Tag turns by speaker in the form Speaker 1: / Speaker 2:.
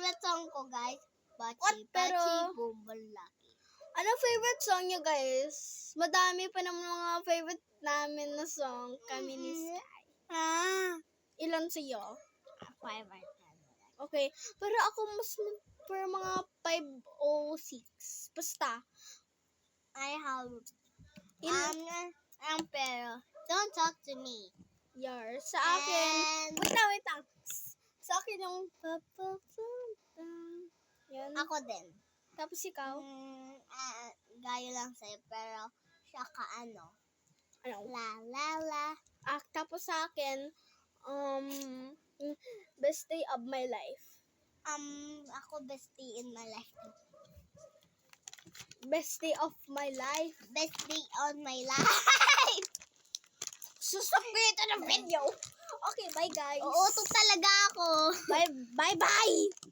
Speaker 1: favorite song ko, guys.
Speaker 2: What?
Speaker 1: Bachi,
Speaker 2: Pero-
Speaker 1: Bachi, Bumbalaki.
Speaker 2: Ano favorite song nyo, guys? Madami pa naman mga favorite namin na song. Kami ni Sky. Ilan sa'yo?
Speaker 1: Favorite.
Speaker 2: Okay. Pero ako mas per mga 5 o 6. Basta.
Speaker 1: I have,
Speaker 2: In,
Speaker 1: pero, don't talk to me.
Speaker 2: Sa akin.
Speaker 1: And,
Speaker 2: Wait lang. Sa akin yung yan.
Speaker 1: ako din.
Speaker 2: Tapos ikaw?
Speaker 1: Gayo lang sa'yo, pero, siya ka ano.
Speaker 2: Ano?
Speaker 1: La, la, la.
Speaker 2: Tapos sa akin, best day of my life.
Speaker 1: Ako bestie in my life.
Speaker 2: Best day of my life.
Speaker 1: Best day on my life.
Speaker 2: Susabitan ng video. Okay, bye guys.
Speaker 1: Oo, to talaga ako.
Speaker 2: Bye.